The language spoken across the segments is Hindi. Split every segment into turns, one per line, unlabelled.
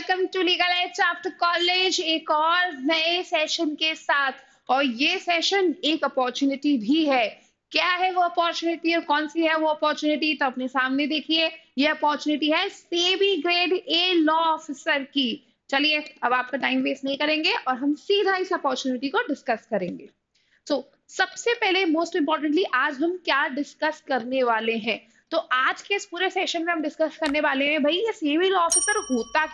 Welcome to legal aids after college, एक और नए सेशन के साथ। और ये सेशन एक अपॉर्चुनिटी भी है। क्या है वो अपॉर्चुनिटी और कौन सी है वो अपॉर्चुनिटी, तो अपने सामने देखिए। ये अपॉर्चुनिटी है SEBI grade a law officer की। चलिए अब आपका टाइम वेस्ट नहीं करेंगे और हम सीधा इस अपॉर्चुनिटी को डिस्कस करेंगे। तो सबसे पहले मोस्ट इंपॉर्टेंटली आज हम क्या डिस्कस करने वाले हैं। तो आज के इस पूरे सेशन में हम डिस्कस करने वाले हैं भाई ये सिविल ऑफिसर होता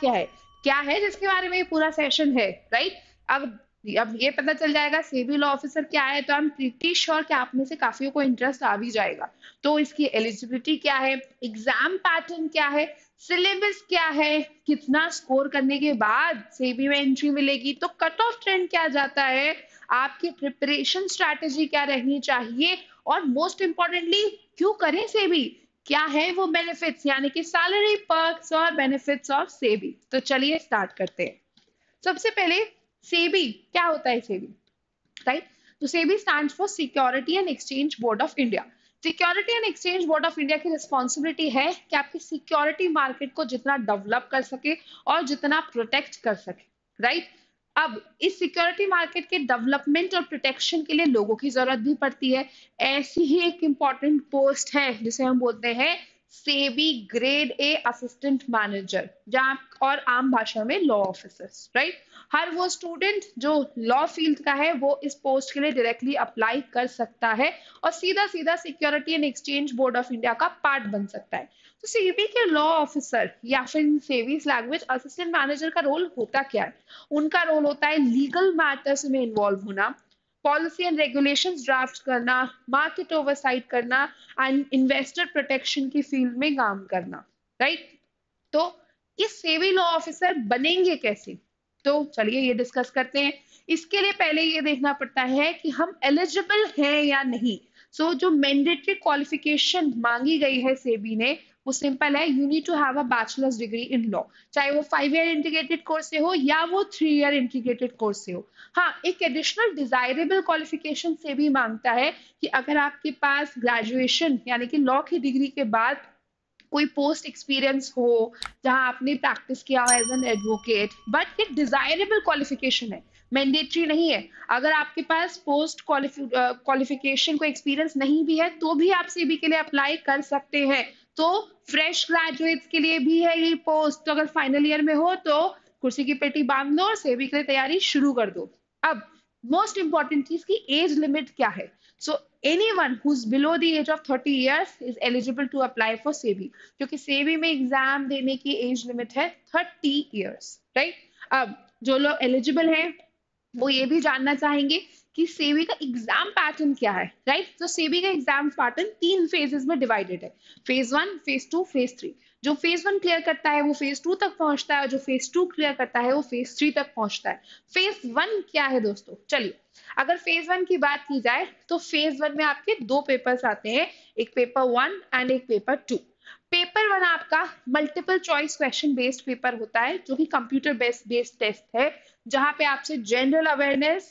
क्या है जिसके बारे में ये पूरा सेशन है, राइट। अब ये पता चल जाएगा सिविल ऑफिसर क्या है, तो आई एम प्रीटी श्योर कि आप में से काफियों को इंटरेस्ट आ भी जाएगा। तो इसकी एलिजिबिलिटी क्या है, एग्जाम पैटर्न क्या है, सिलेबस क्या है, कितना स्कोर करने के बाद सेबी में एंट्री मिलेगी, तो कट ऑफ ट्रेंड क्या जाता है, आपकी प्रिपरेशन स्ट्रैटेजी क्या रहनी चाहिए, और मोस्ट इंपॉर्टेंटली क्यों करें सेबी, क्या है वो बेनिफिट्स यानी कि सैलरी पर्क्स और बेनिफिट्स ऑफ सेबी। तो चलिए स्टार्ट करते हैं। सबसे पहले सेबी क्या होता है, सेबी राइट। तो SEBI stands for security and exchange board of India. Security and exchange board of India की रिस्पॉन्सिबिलिटी है कि आपकी सिक्योरिटी मार्केट को जितना डेवलप कर सके और जितना प्रोटेक्ट कर सके, राइट। अब इस सिक्योरिटी मार्केट के डेवलपमेंट और प्रोटेक्शन के लिए लोगों की जरूरत भी पड़ती है। ऐसी ही एक इंपॉर्टेंट पोस्ट है जिसे हम बोलते हैं SEBI grade A assistant manager, जहां और आम भाषा में लॉ ऑफिसर्स, राइट। हर वो स्टूडेंट जो लॉ फील्ड का है वो इस पोस्ट के लिए डायरेक्टली अप्लाई कर सकता है और सीधा सीधा security and exchange board of India का पार्ट बन सकता है। तो सेबी के लॉ ऑफिसर या फिर सेबीज लैंग्वेज असिस्टेंट मैनेजर का रोल होता क्या है। उनका रोल होता है लीगल मैटर्स में इन्वॉल्व होना, पॉलिसी एंड रेगुलेशंस ड्राफ्ट करना, मार्केट ओवरसाइट करना एंड इन्वेस्टर प्रोटेक्शन की फील्ड में काम करना, राइट। तो इस सेबी लॉ ऑफिसर बनेंगे कैसे, तो चलिए ये डिस्कस करते हैं। इसके लिए पहले ये देखना पड़ता है कि हम एलिजिबल हैं या नहीं। जो मैंडेटरी क्वालिफिकेशन मांगी गई है सेबी ने वो सिंपल है, you need to have a bachelor's degree in law, चाहे वो 5 ईयर इंटीग्रेटेड कोर्स से हो या वो 3 ईयर इंटीग्रेटेड कोर्स से हो। हाँ, एक एडिशनल डिजायरेबल क्वालिफिकेशन से भी मांगता है कि अगर आपके पास ग्रेजुएशन यानी कि लॉ की डिग्री के बाद कोई पोस्ट एक्सपीरियंस हो जहां आपने प्रैक्टिस किया हो एज एन एडवोकेट, बट ये डिजायरेबल क्वालिफिकेशन है, मैंडेटरी नहीं है। अगर आपके पास पोस्ट क्वालिफिकेशन को एक्सपीरियंस नहीं भी है तो भी आप सीबी के लिए अप्लाई कर सकते हैं। तो फ्रेश ग्रेजुएट्स के लिए भी है ये पोस्ट, तो अगर फाइनल ईयर में हो तो कुर्सी की पेटी बांध दो और सेबी के लिए तैयारी शुरू कर दो। अब मोस्ट इंपॉर्टेंट चीज की एज लिमिट क्या है। सो anyone who's below the age of 30 years is eligible to apply for SEBI, क्योंकि सेबी में एग्जाम देने की एज लिमिट है 30 इयर्स, राइट। अब जो लोग एलिजिबल हैं वो ये भी जानना चाहेंगे कि सेबी का एग्जाम पैटर्न क्या है, राइट। तो सेबी का एग्जाम पैटर्न 3 फेजेस में डिवाइडेड है, फेज 1, फेज 2, फेज 3। जो फेज 1 क्लियर करता है वो फेज 2 तक पहुंचता है, जो फेज 2 क्लियर करता है वो फेज 3 तक पहुंचता है। फेज 1 क्या है दोस्तों, चलिए अगर फेज 1 की बात की जाए तो फेज 1 में आपके 2 पेपर्स आते हैं, एक पेपर 1 एंड एक पेपर 2। पेपर 1 आपका multiple choice question based paper होता है जो कि कंप्यूटर बेस्ड टेस्ट है, जहां पे आपसे general awareness,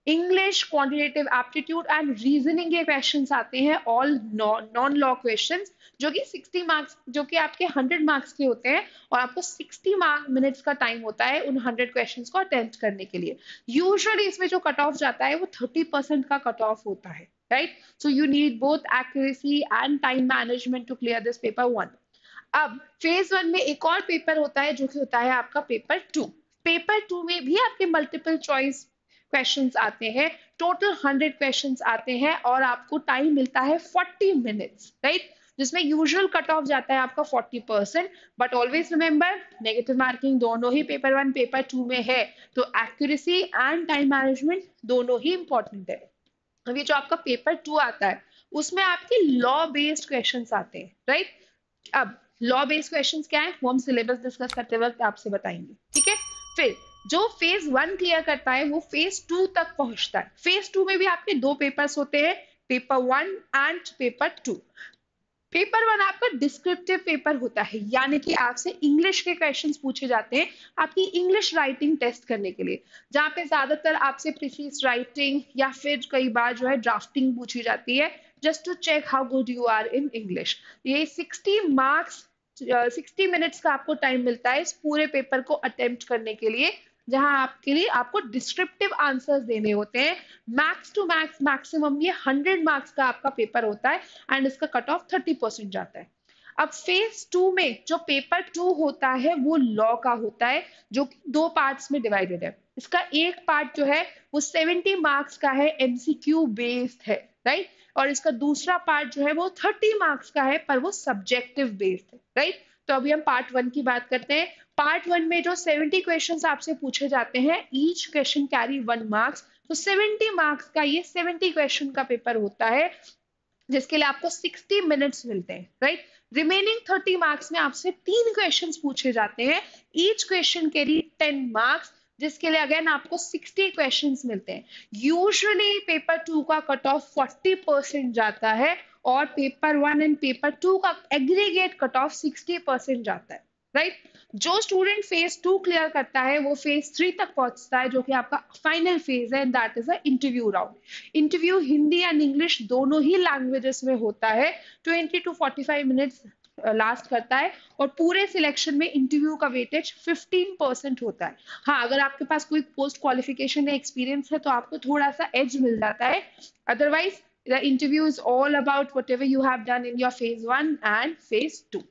English, quantitative aptitude and reasoning के क्वेश्चंस आते हैं, ऑल नॉन लॉ क्वेश्चंस, जो कि 60 मार्क्स, जो कि आपके 100 मार्क्स के होते हैं और आपको 60 मिनट्स का टाइम होता है उन 100 क्वेश्चंस को अटेम्प्ट करने के लिए। यूजुअली इसमें जो कट ऑफ जाता है वो 30% का कट ऑफ होता है, right. So you need both accuracy and time management to clear this paper 1। अब फेज 1 में एक और पेपर होता है जो कि होता है आपका पेपर 2। पेपर 2 में भी आपके मल्टीपल चॉइस क्वेश्चंस आते हैं, टोटल 100 क्वेश्चंस आते हैं और आपको टाइम मिलता है 40 मिनट्स, राइट, जिसमें यूजुअल कट ऑफ जाता है आपका 40%। But always remember negative marking दोनों ही पेपर 1 पेपर 2 में है, तो एक्यूरेसी एंड टाइम मैनेजमेंट दोनों ही इंपॉर्टेंट है। अभी जो आपका पेपर 2 आता है उसमें आपके लॉ बेस्ड क्वेश्चंस आते हैं, राइट। अब लॉ बेस्ड क्वेश्चंस क्या है वो हम सिलेबस डिस्कस करते वक्त आपसे बताएंगे, ठीक है। फिर जो फेज 1 क्लियर करता है वो फेज 2 तक पहुंचता है। फेज 2 में भी आपके 2 पेपर्स होते हैं, पेपर 1 एंड पेपर 2। पेपर 1 आपका डिस्क्रिप्टिव पेपर होता है, यानी कि आपसे इंग्लिश के क्वेश्चंस पूछे जाते हैं आपकी इंग्लिश राइटिंग टेस्ट करने के लिए, जहाँ पे ज्यादातर आपसे प्रीसीज राइटिंग या फिर कई बार जो है ड्राफ्टिंग पूछी जाती है, just to check how good you are in English. ये 60 मार्क्स 60 मिनट्स का आपको टाइम मिलता है इस पूरे पेपर को अटेम्प्ट करने के लिए, जहां आपके लिए आपको डिस्क्रिप्टिव आंसर्स देने होते हैं। मैक्स टू मैक्स मैक्सिमम ये 100 मार्क्स का आपका पेपर होता है एंड इसका कट ऑफ 30% जाता है। अब फेज 2 में जो पेपर 2 होता है वो लॉ का होता है, जो कि 2 पार्ट्स में डिवाइडेड है। इसका एक पार्ट जो है वो 70 मार्क्स का है, एमसीक्यू बेस्ड है, राइट। और इसका दूसरा पार्ट जो है वो 30 मार्क्स का है, पर वो सब्जेक्टिव बेस्ड है, राइट। तो अभी हम पार्ट 1 की बात करते हैं। पार्ट 1 में जो 70 क्वेश्चंस आपसे पूछे जाते हैं, ईच क्वेश्चन कैरी 1 मार्क्स, तो 70 मार्क्स का ये 70 क्वेश्चन का पेपर होता है, जिसके लिए आपको 60 मिनट्स मिलते हैं, राइट। रिमेनिंग 30 मार्क्स में आपसे 3 क्वेश्चंस पूछे जाते हैं, ईच क्वेश्चन कैरी 10 मार्क्स, जिसके लिए अगेन आपको 60 क्वेश्चंस मिलते हैं। यूजुअली पेपर 2 का कट ऑफ 40% जाता है और पेपर 1 एंड पेपर 2 का एग्रीगेट कट ऑफ 60% जाता है, राइट। जो स्टूडेंट फेज 2 क्लियर करता है वो फेज 3 तक पहुंचता है, जो कि आपका फाइनल फेज है, that is a interview round. Interview Hindi and English दोनों ही लैंग्वेजेस में होता है, 20 to 45 मिनट्स लास्ट करता है, और पूरे सिलेक्शन में इंटरव्यू का वेटेज 15% होता है। हाँ, अगर आपके पास कोई पोस्ट क्वालिफिकेशन या एक्सपीरियंस है तो आपको थोड़ा सा एज मिल जाता है, otherwise the interview is all about what ever you have done in your phase 1 and phase 2।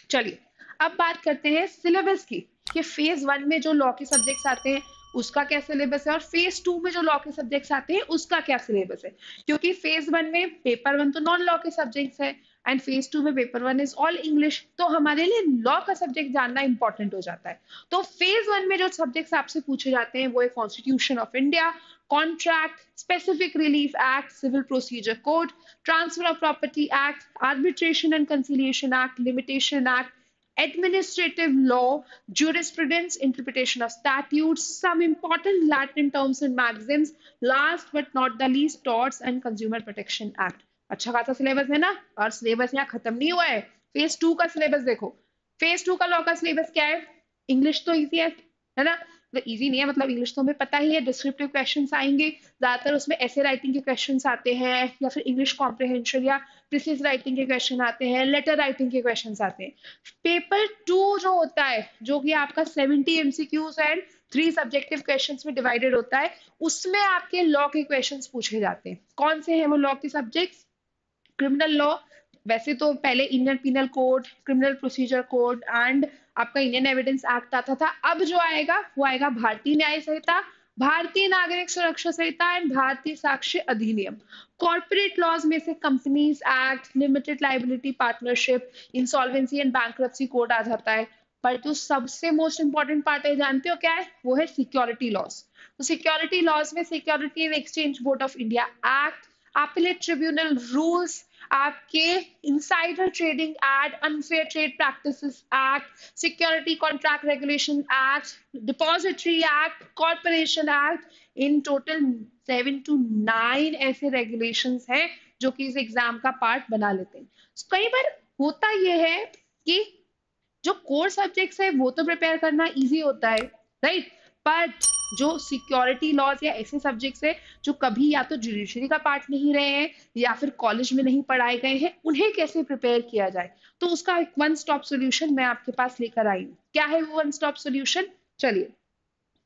चलिए अब बात करते हैं सिलेबस की, कि फेज 1 में जो लॉ के सब्जेक्ट्स आते हैं उसका क्या सिलेबस है, और फेज 2 में जो लॉ के सब्जेक्ट्स आते हैं उसका क्या सिलेबस है। क्योंकि फेज 1 में पेपर 1 तो नॉन लॉ के सब्जेक्ट्स है एंड फेज 2 में पेपर 1 इज ऑल इंग्लिश, तो हमारे लिए लॉ का सब्जेक्ट जानना इंपॉर्टेंट हो जाता है। तो फेज 1 में जो सब्जेक्ट्स आपसे पूछे जाते हैं वो है constitution of India, contract, specific relief act, civil procedure code, transfer of property act, arbitration and conciliation act, limitation act, administrative law, jurisprudence, interpretation of statutes, some important Latin terms and maxims, last but not the least, torts and consumer protection act। अच्छा खासा सिलेबस है ना, और सिलेबस यहाँ खत्म नहीं हुआ है। फेज 2 का सिलेबस देखो, फेज 2 का लॉ का सिलेबस क्या है। इंग्लिश तो इजी है ना, इजी नहीं है मतलब, इंग्लिश तो हमें पता ही है, डिस्क्रिप्टिव क्वेश्चंस आएंगे ज्यादातर, उसमें ऐसे राइटिंग के क्वेश्चंस आते हैं, या फिर इंग्लिश कॉम्प्रिहेंशन या प्रिसाइज राइटिंग के क्वेश्चन आते हैं, लेटर राइटिंग के क्वेश्चंस आते हैं। पेपर 2 जो होता है, जो कि आपका 70 एमसीक्यूज एंड 3 सब्जेक्टिव क्वेश्चंस में डिवाइडेड होता है, उसमें आपके लॉ के क्वेश्चंस पूछे जाते हैं। कौन से हैं वो लॉ के सब्जेक्ट्स। क्रिमिनल लॉ, वैसे तो पहले Indian penal code, criminal procedure code and आपका इंडियन एविडेंस एक्ट आता था। अब जो आएगा वो आएगा भारतीय न्याय संहिता, भारतीय नागरिक सुरक्षा संहिता एंड भारतीय साक्ष्य अधिनियम। कॉर्पोरेट लॉज में से companies act, limited liability partnership, insolvency and bankruptcy code आ जाता है। पर जो सबसे मोस्ट इंपॉर्टेंट पार्ट है, जानते हो क्या है, वो है सिक्योरिटी लॉज। तो सिक्योरिटी लॉज में security and exchange board of India act, appellate tribunal rules, आपके insider trading act, unfair trade practices act, security contract regulation act, depository act, corporation act, in total 7 to 9 ऐसे regulations हैं जो कि इस एग्जाम का पार्ट बना लेते हैं। कई बार होता यह है कि जो कोर सब्जेक्ट्स है वो तो प्रिपेयर करना इजी होता है, राइट, बट जो सिक्योरिटी लॉज या ऐसे सब्जेक्ट्स है जो कभी या तो जुडिशरी का पार्ट नहीं रहे हैं या फिर कॉलेज में नहीं पढ़ाए गए हैं, उन्हें कैसे प्रिपेयर किया जाए, तो उसका एक वन स्टॉप सोल्यूशन मैं आपके पास लेकर आई हूँ। क्या है वो वन स्टॉप सोल्यूशन, चलिए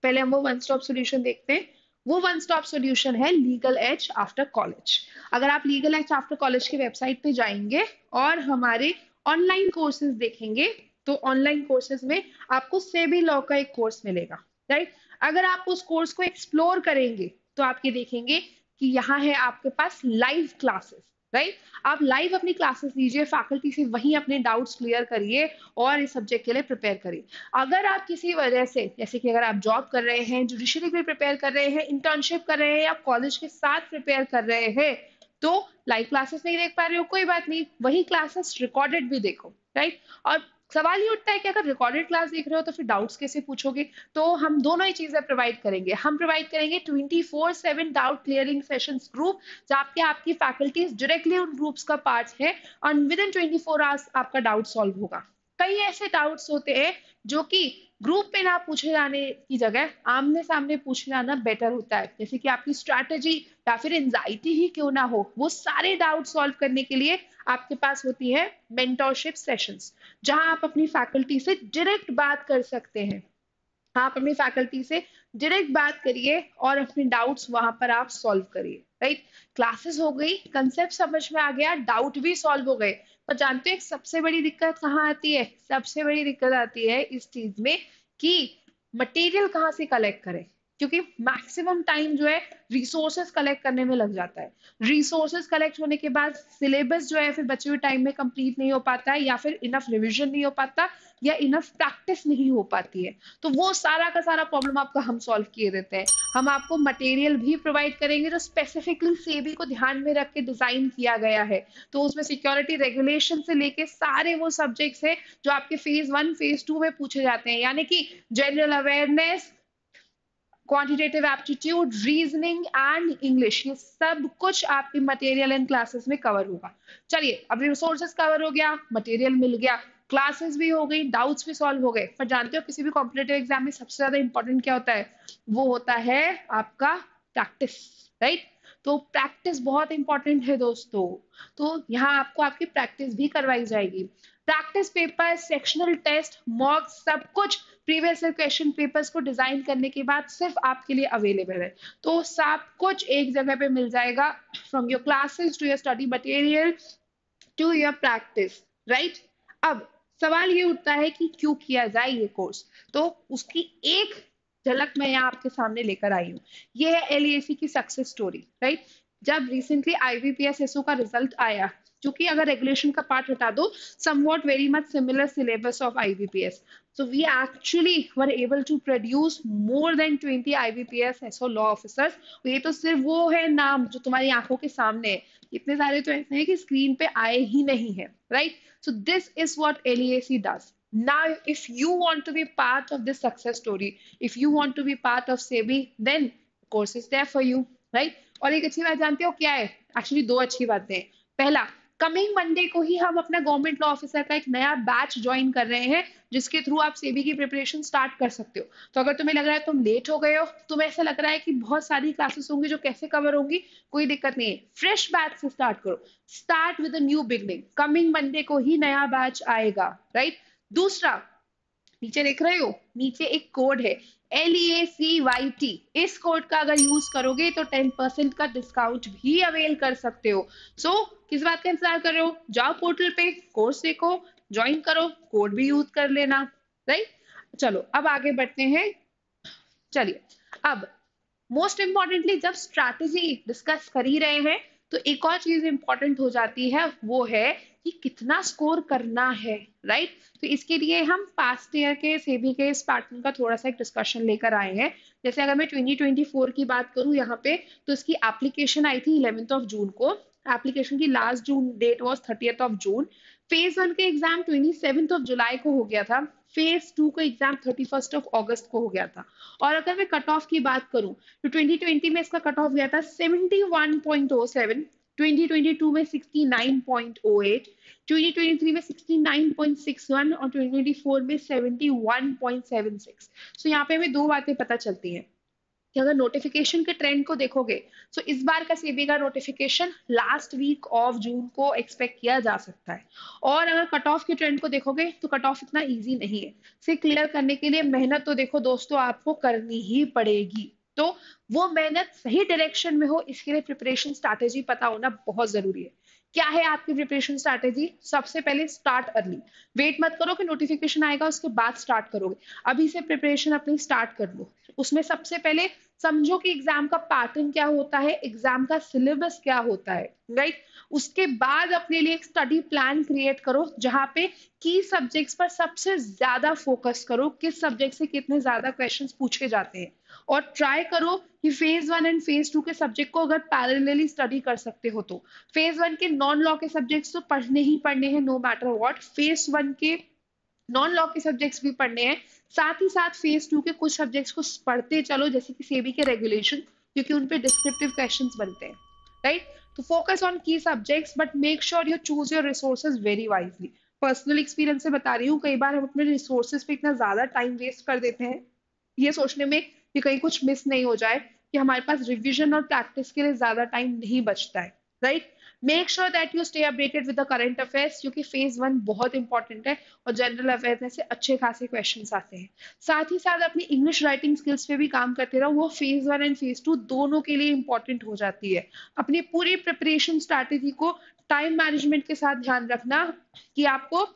पहले हम वो वन स्टॉप सोल्यूशन देखते हैं। वो वन स्टॉप सोल्यूशन है लीगल एज आफ्टर कॉलेज। अगर आप लीगल एज आफ्टर कॉलेज की वेबसाइट पे जाएंगे और हमारे ऑनलाइन कोर्सेज देखेंगे, तो ऑनलाइन कोर्सेज में आपको सेबी लॉ का एक कोर्स मिलेगा, राइट। अगर आप उस कोर्स को एक्सप्लोर करेंगे तो आप ये देखेंगे कि यहाँ है आपके पास लाइव क्लासेस, राइट। आप लाइव अपनी क्लासेस लीजिए, फैकल्टी से वहीं अपने डाउट्स क्लियर करिए और इस सब्जेक्ट के लिए प्रिपेयर करिए। अगर आप किसी वजह से, जैसे कि अगर आप जॉब कर रहे हैं, जुडिशरी के लिए प्रिपेयर कर रहे हैं, इंटर्नशिप कर रहे हैं या कॉलेज के साथ प्रिपेयर कर रहे हैं, तो लाइव क्लासेस नहीं देख पा रहे हो, कोई बात नहीं, वही क्लासेस रिकॉर्डेड भी देखो, राइट। और सवाल ये उठता है कि अगर रिकॉर्डेड क्लास देख रहे हो तो फिर डाउट्स कैसे पूछोगे, तो हम दोनों ही चीजें प्रोवाइड करेंगे। हम प्रोवाइड करेंगे 24/7 डाउट क्लियरिंग सेशंस ग्रुप, जहाँ पे आपकी फैकल्टीज डायरेक्टली उन ग्रुप्स का पार्ट है और विद इन 24 आवर्स आपका डाउट सॉल्व होगा। कई ऐसे डाउट्स होते हैं जो कि ग्रुप में ना पूछे जाने की जगह आमने सामने पूछे जाना बेटर होता है, जैसे कि आपकी स्ट्रैटेजी या फिर एंजाइटी ही क्यों ना हो, वो सारे डाउट सॉल्व करने के लिए आपके पास होती है मेंटोरशिप सेशंस, जहां आप अपनी फैकल्टी से डायरेक्ट बात कर सकते हैं। आप अपनी फैकल्टी से डायरेक्ट बात करिए और अपने डाउट्स वहां पर आप सॉल्व करिए, राइट। क्लासेस हो गई, कंसेप्ट समझ में आ गया, डाउट भी सॉल्व हो गए, पर जानते हैं सबसे बड़ी दिक्कत कहाँ आती है? सबसे बड़ी दिक्कत आती है इस चीज में कि मटेरियल कहाँ से कलेक्ट करें, क्योंकि मैक्सिमम टाइम जो है रिसोर्सेज कलेक्ट करने में लग जाता है। रिसोर्सेज कलेक्ट होने के बाद सिलेबस जो है फिर बचे हुए टाइम में कंप्लीट नहीं हो पाता है, या फिर इनफ रिविजन नहीं हो पाता, या इनफ प्रैक्टिस नहीं हो पाती है। तो वो सारा का सारा प्रॉब्लम आपका हम सॉल्व किए देते हैं। हम आपको मटेरियल भी प्रोवाइड करेंगे जो स्पेसिफिकली सेबी को ध्यान में रख के डिजाइन किया गया है। तो उसमें सिक्योरिटी रेगुलेशन से लेके सारे वो सब्जेक्ट्स है जो आपके फेज 1 फेज 2 में पूछे जाते हैं, यानी कि general awareness, quantitative aptitude, reasoning and English, ये सब कुछ आपकी मटेरियल एंड क्लासेस में कवर होगा। चलिए, अब रिसोर्सेज कवर हो गया, मटेरियल मिल गया, क्लासेस भी हो गई, डाउट्स भी सॉल्व हो गए, पर जानते हो किसी भी कॉम्पिटेटिव एग्जाम में सबसे ज्यादा इंपॉर्टेंट क्या होता है? वो होता है आपका प्रैक्टिस, राइट। तो प्रैक्टिस बहुत इंपॉर्टेंट है दोस्तों। तो यहाँ आपको आपकी प्रैक्टिस भी करवाई जाएगी। Practice paper, sectional test, mock, सब कुछ प्रीवियस क्वेश्चन पेपर्स को डिजाइन करने के बाद सिर्फ आपके लिए अवेलेबल है। तो सब कुछ एक जगह पे मिल जाएगा, from your classes to your study material to your practice, right. अब सवाल ये उठता है कि क्यों किया जाए ये कोर्स, तो उसकी एक झलक मैं यहाँ आपके सामने लेकर आई हूँ। ये है एलएसी की सक्सेस स्टोरी, राइट। जब रिसेंटली आईबीपीएस एसओ का रिजल्ट आया, क्योंकि अगर रेगुलेशन का पार्ट हटा दो, somewhat very much similar syllabus of IBPS. So we actually were able to produce more than 20 IBPS SO law officers. ये तो सिर्फ वो है नाम जो तुम्हारी आंखों के सामने है, इतने सारे तो ऐसे हैं कि स्क्रीन पे आए ही नहीं है, right? So this is what LEAC does. Now, if you want to be part of this success story, if you want to be part of SEBI, then course is there for you, right? और एक अच्छी बात जानते हो क्या है? एक्चुअली दो अच्छी बातें हैं। पहला, कमिंग मंडे को ही हम अपना गवर्नमेंट लॉ ऑफिसर का एक नया बैच ज्वाइन कर रहे हैं, जिसके थ्रू आप सेबी की प्रिपरेशन स्टार्ट कर सकते हो। तो अगर तुम्हें लग रहा है तुम लेट हो गए हो, तुम्हें ऐसा लग रहा है कि बहुत सारी क्लासेस होंगी जो कैसे कवर होंगी, कोई दिक्कत नहीं है, फ्रेश बैच से स्टार्ट करो। Start with a new beginning. Coming Monday को ही नया बैच आएगा, राइट। दूसरा, नीचे देख रहे हो, नीचे एक कोड है LEACYT। इस कोड का अगर यूज करोगे तो 10% का डिस्काउंट भी अवेल कर सकते हो। सो किस बात का इंतजार कर रहे हो? जाओ पोर्टल पे, कोर्स देखो, ज्वाइन करो, कोड भी यूज कर लेना, राइट। चलो अब आगे बढ़ते हैं। चलिए, अब मोस्ट इंपॉर्टेंटली जब स्ट्रैटेजी डिस्कस कर ही रहे हैं, तो एक और चीज इंपॉर्टेंट हो जाती है, वो है कि कितना स्कोर करना है, राइट। तो इसके लिए हम पास्ट ईयर के सेबी के इस पैटर्न का थोड़ा सा एक डिस्कशन लेकर आए हैं। जैसे अगर मैं 2024 की बात करूं यहाँ पे, तो इसकी एप्लीकेशन आई थी 11th ऑफ जून को। एप्लीकेशन की last June date was 30th of June. Phase 1 के एग्जाम 27th ऑफ जुलाई को हो गया था। फेज 2 का एग्जाम 31st ऑफ अगस्त को हो गया था। और अगर मैं कट ऑफ की बात करूं, तो 2020 में इसका कट ऑफ गया था 71.07, 2022 में 69.08, 2023 में 69.61 और 2024 में 71.76। सो यहाँ पे हमें दो बातें पता चलती हैं कि अगर नोटिफिकेशन के ट्रेंड को देखोगे, तो इस बार का सेबी का notification last week of June को एक्सपेक्ट किया जा सकता है। और अगर कट ऑफ के ट्रेंड को देखोगे, तो कट ऑफ इतना इजी नहीं है। इसे क्लियर करने के लिए मेहनत तो देखो दोस्तों आपको करनी ही पड़ेगी। तो वो मेहनत सही डायरेक्शन में हो, इसके लिए प्रिपरेशन स्ट्रैटेजी पता होना बहुत जरूरी है। क्या है आपकी प्रिपरेशन स्ट्रैटेजी? सबसे पहले स्टार्ट अर्ली। वेट मत करो कि नोटिफिकेशन आएगा उसके बाद स्टार्ट करोगे, अभी से प्रिपरेशन अपनी स्टार्ट कर लो। उसमें सबसे पहले समझो कि एग्जाम का पैटर्न क्या होता है, एग्जाम का सिलेबस क्या होता है, राइट। उसके बाद अपने लिए एक स्टडी प्लान क्रिएट करो, जहां पे की सब्जेक्ट्स पर सबसे ज्यादा फोकस करो, किस सब्जेक्ट से कितने ज्यादा क्वेश्चंस पूछे जाते हैं। और ट्राई करो कि फेज 1 एंड फेज 2 के सब्जेक्ट को अगर पैरेलली स्टडी कर सकते हो, तो फेज 1 के नॉन लॉ के सब्जेक्ट्स तो पढ़ने ही पढ़ने हैं, नो मैटर व्हाट। फेज 1 के नॉन लॉ के सब्जेक्ट्स भी पढ़ने हैं, साथ ही साथ फेज 2 के कुछ सब्जेक्ट्स को पढ़ते चलो, जैसे कि सेबी के रेगुलेशन, क्योंकि उन पे डिस्क्रिप्टिव क्वेश्चंस बनते हैं, राइट। तो फोकस ऑन की subjects, but make sure you choose your resources very wisely. Personal experience से बता रही हूँ, कई बार हम अपने रिसोर्सेज पे इतना ज्यादा टाइम वेस्ट कर देते हैं ये सोचने में कि कहीं कुछ मिस नहीं हो जाए, कि हमारे पास रिवीजन और प्रैक्टिस के लिए ज्यादा टाइम नहीं बचता है, right. Make sure that you stay updated with the current affairs, क्योंकि फेज वन बहुत इंपॉर्टेंट है और जनरल अवेयरनेस से अच्छे खासे क्वेश्चंस आते हैं। साथ ही साथ अपनी इंग्लिश राइटिंग स्किल्स पे भी काम करते रहो, वो phase one and phase two दोनों के लिए इंपॉर्टेंट हो जाती है। अपनी पूरी प्रिपरेशन स्ट्रैटेजी को टाइम मैनेजमेंट के साथ ध्यान रखना, कि आपको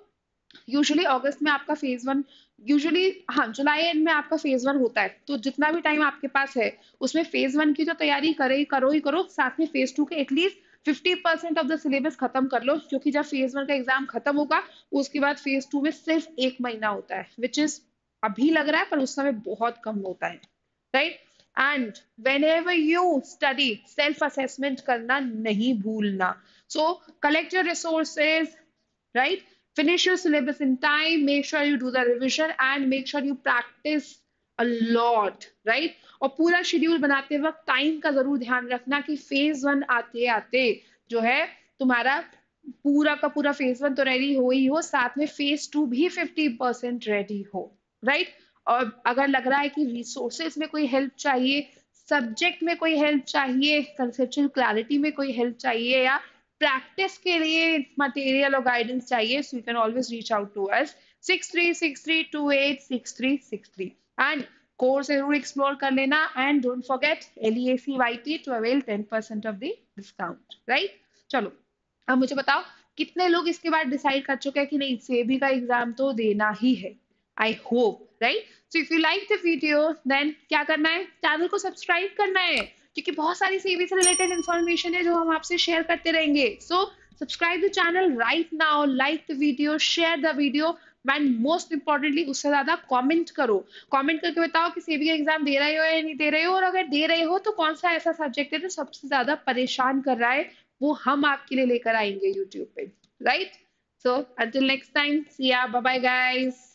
यूजुअली अगस्त में आपका फेज वन, यूजुअली हाँ जुलाई एंड में आपका फेज वन होता है, तो जितना भी टाइम आपके पास है उसमें फेज वन की तो तैयारी करो ही करो, साथ में फेज टू के एटलीस्ट 50% ऑफ द सिलेबस खत्म कर लो, क्योंकि जब फेज वन का एग्जाम खत्म होगा उसके बाद फेज टू में सिर्फ 1 महीना होता है, विच इज अभी लग रहा है पर उस समय बहुत कम होता है, right. And whenever you study self assessment करना नहीं भूलना, so collect your resources, right? Finish your syllabus in time, make sure you do the revision and make sure you practice a lot, right? और पूरा शेड्यूल बनाते वक्त टाइम का जरूर ध्यान रखना कि फेज वन आते आते जो है तुम्हारा पूरा का पूरा फेज वन तो रेडी हो ही हो, साथ में फेज टू भी 50% रेडी हो, राइट। और अगर लग रहा है कि रिसोर्सेज में कोई हेल्प चाहिए, सब्जेक्ट में कोई हेल्प चाहिए, कंसेप्चुअल क्लैरिटी में कोई हेल्प चाहिए, या प्रैक्टिस के लिए मटेरियल और गाइडेंस चाहिए, so you can always reach out to us 6363286363 and course जरूर एक्सप्लोर कर लेना, and don't forget LEACYT to avail 10% of the discount, right. चलो अब मुझे बताओ कितने लोग इसके बाद डिसाइड कर चुके हैं कि नहीं सेबी का एग्जाम तो देना ही है। I hope, right. So if you like the video then क्या करना है, चैनल को सब्सक्राइब करना है, क्योंकि बहुत सारी सेबी से रिलेटेड इंफॉर्मेशन है जो हम आपसे शेयर करते रहेंगे। So subscribe the channel right now, like the video, share the video, and most importantly उससे ज्यादा कमेंट करो, कमेंट करके बताओ कि सेबी का एग्जाम दे रहे हो या नहीं दे रहे हो, और अगर दे रहे हो तो कौन सा ऐसा सब्जेक्ट है जो सबसे ज्यादा परेशान कर रहा है, वो हम आपके लिए लेकर आएंगे यूट्यूब पे, right. So until next time, see ya, bye bye guys.